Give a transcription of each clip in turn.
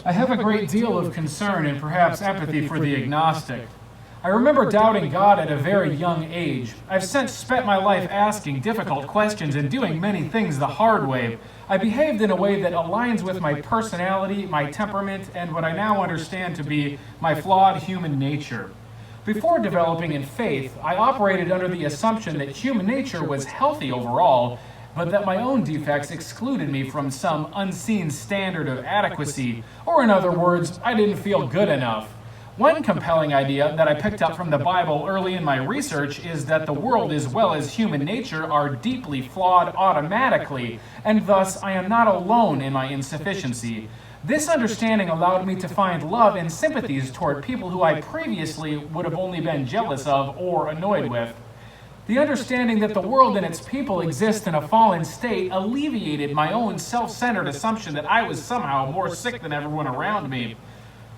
I have a great deal of concern and perhaps empathy for the agnostic. I remember doubting God at a very young age. I've since spent my life asking difficult questions and doing many things the hard way. I behaved in a way that aligns with my personality, my temperament, and what I now understand to be my flawed human nature. Before developing in faith, I operated under the assumption that human nature was healthy overall, but that my own defects excluded me from some unseen standard of adequacy, or in other words, I didn't feel good enough. One compelling idea that I picked up from the Bible early in my research is that the world as well as human nature are deeply flawed automatically, and thus I am not alone in my insufficiency. This understanding allowed me to find love and sympathies toward people who I previously would have only been jealous of or annoyed with. The understanding that the world and its people exist in a fallen state alleviated my own self-centered assumption that I was somehow more sick than everyone around me.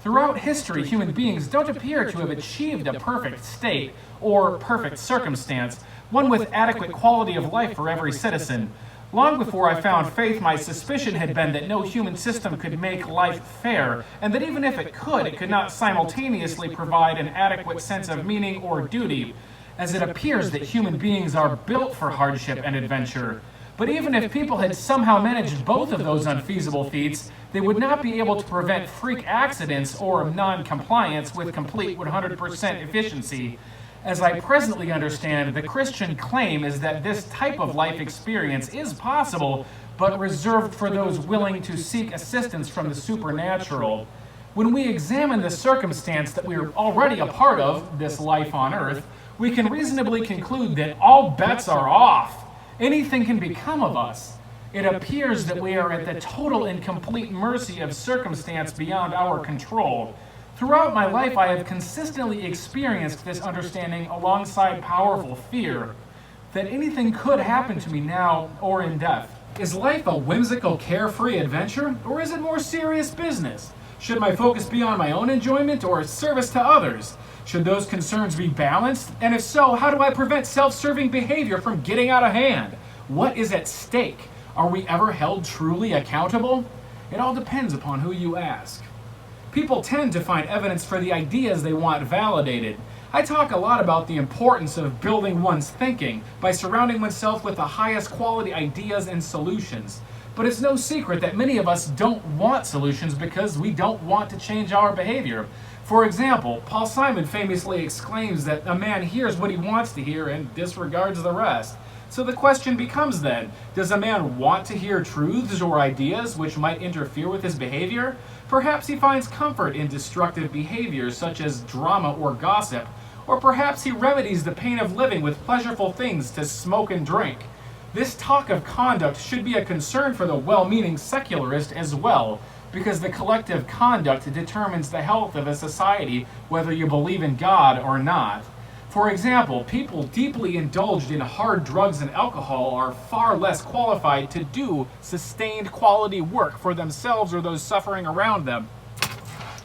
Throughout history, human beings don't appear to have achieved a perfect state or perfect circumstance, one with adequate quality of life for every citizen. Long before I found faith, my suspicion had been that no human system could make life fair, and that even if it could not simultaneously provide an adequate sense of meaning or duty, as it appears that human beings are built for hardship and adventure. But even if people had somehow managed both of those unfeasible feats, they would not be able to prevent freak accidents or non-compliance with complete 100% efficiency. As I presently understand, the Christian claim is that this type of life experience is possible, but reserved for those willing to seek assistance from the supernatural. When we examine the circumstance that we are already a part of, this life on earth, we can reasonably conclude that all bets are off. Anything can become of us. It appears that we are at the total and complete mercy of circumstance beyond our control. Throughout my life, I have consistently experienced this understanding alongside powerful fear that anything could happen to me now or in death. Is life a whimsical, carefree adventure, or is it more serious business? Should my focus be on my own enjoyment or service to others? Should those concerns be balanced? And if so, how do I prevent self-serving behavior from getting out of hand? What is at stake? Are we ever held truly accountable? It all depends upon who you ask. People tend to find evidence for the ideas they want validated. I talk a lot about the importance of building one's thinking by surrounding oneself with the highest quality ideas and solutions. But it's no secret that many of us don't want solutions because we don't want to change our behavior. For example, Paul Simon famously exclaims that a man hears what he wants to hear and disregards the rest. So the question becomes then, does a man want to hear truths or ideas which might interfere with his behavior? Perhaps he finds comfort in destructive behaviors such as drama or gossip, or perhaps he remedies the pain of living with pleasurable things to smoke and drink. This talk of conduct should be a concern for the well-meaning secularist as well, because the collective conduct determines the health of a society, whether you believe in God or not. For example, people deeply indulged in hard drugs and alcohol are far less qualified to do sustained quality work for themselves or those suffering around them.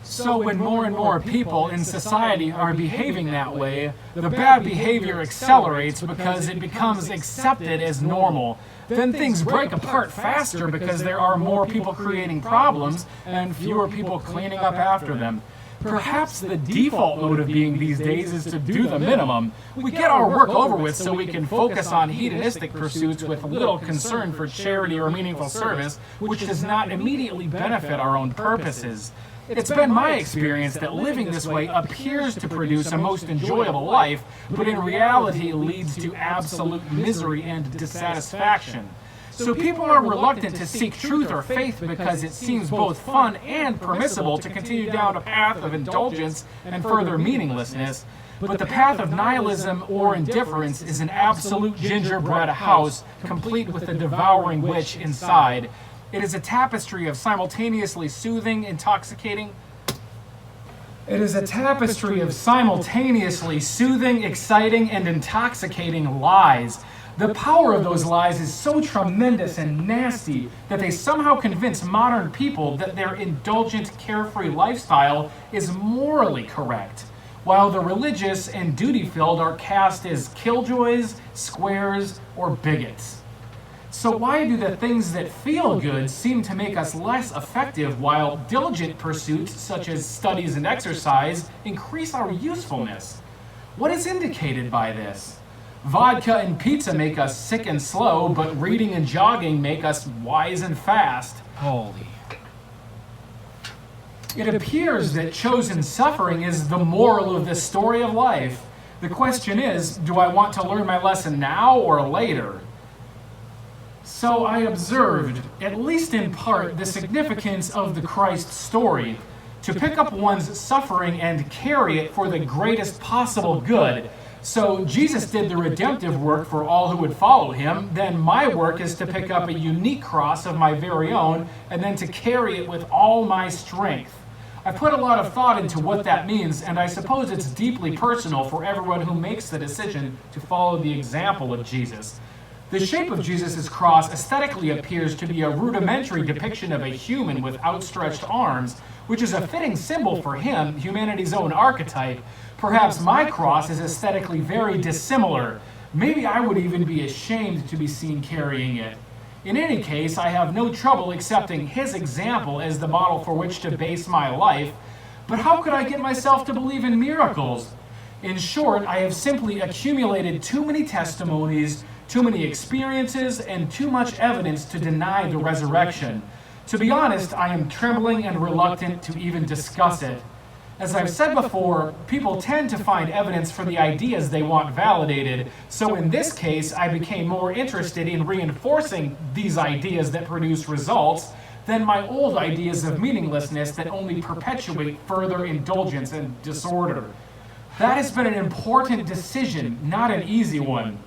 So when more and more people in society are behaving that way, the bad behavior accelerates because it becomes accepted as normal. Then things break apart faster because there are more people creating problems and fewer people cleaning up after them. Perhaps the default mode of being these days is to do the minimum. We get our work over with so we can focus on hedonistic pursuits with little concern for charity or meaningful service, which does not immediately benefit our own purposes. It's been my experience that living this way appears to produce a most enjoyable life, but in reality leads to absolute misery and dissatisfaction. So people are reluctant to seek truth or faith because it seems both fun and permissible to continue down a path of indulgence and further meaninglessness. But the path of nihilism or indifference is an absolute gingerbread house, complete with a devouring witch inside. It is a tapestry of simultaneously soothing, exciting and intoxicating lies. The power of those lies is so tremendous and nasty that they somehow convince modern people that their indulgent, carefree lifestyle is morally correct, while the religious and duty-filled are cast as killjoys, squares, or bigots. So why do the things that feel good seem to make us less effective while diligent pursuits such as studies and exercise increase our usefulness? What is indicated by this? Vodka and pizza make us sick and slow, but reading and jogging make us wise and fast. Holy. It appears that chosen suffering is the moral of the story of life. The question is, do I want to learn my lesson now or later? So I observed, at least in part, the significance of the Christ story, to pick up one's suffering and carry it for the greatest possible good. So Jesus did the redemptive work for all who would follow him, then my work is to pick up a unique cross of my very own and then to carry it with all my strength. I put a lot of thought into what that means, and I suppose it's deeply personal for everyone who makes the decision to follow the example of Jesus. The shape of Jesus' cross aesthetically appears to be a rudimentary depiction of a human with outstretched arms, which is a fitting symbol for him, humanity's own archetype. Perhaps my cross is aesthetically very dissimilar. Maybe I would even be ashamed to be seen carrying it. In any case, I have no trouble accepting his example as the model for which to base my life, but how could I get myself to believe in miracles? In short, I have simply accumulated too many testimonies, too many experiences, and too much evidence to deny the resurrection. To be honest, I am trembling and reluctant to even discuss it. As I've said before, people tend to find evidence for the ideas they want validated, so in this case, I became more interested in reinforcing these ideas that produce results than my old ideas of meaninglessness that only perpetuate further indulgence and disorder. That has been an important decision, not an easy one.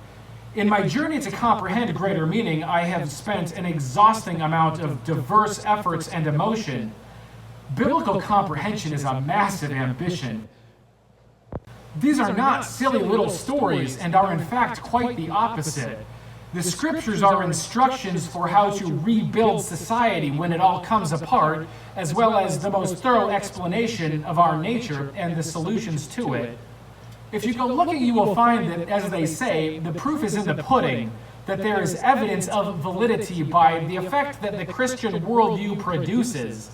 In my journey to comprehend greater meaning, I have spent an exhausting amount of diverse efforts and emotion. Biblical comprehension is a massive ambition. These are not silly little stories and are in fact quite the opposite. The scriptures are instructions for how to rebuild society when it all comes apart, as well as the most thorough explanation of our nature and the solutions to it. If you go looking, you will find that, as they say, the proof is in the pudding, that there is evidence of validity by the effect that the Christian worldview produces.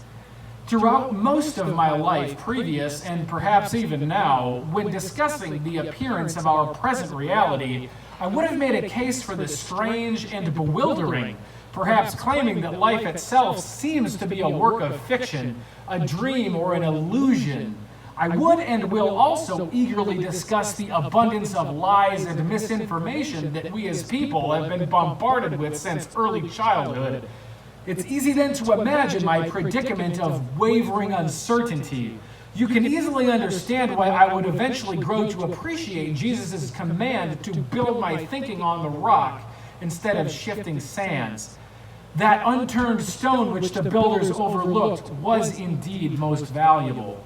Throughout most of my life, previous and perhaps even now, when discussing the appearance of our present reality, I would have made a case for the strange and bewildering, perhaps claiming that life itself seems to be a work of fiction, a dream or an illusion. I would and will also eagerly discuss the abundance of lies and misinformation that we as people have been bombarded with since early childhood. It's easy then to imagine my predicament of wavering uncertainty. You can easily understand why I would eventually grow to appreciate Jesus' command to build my thinking on the rock instead of shifting sands. That unturned stone which the builders overlooked was indeed most valuable.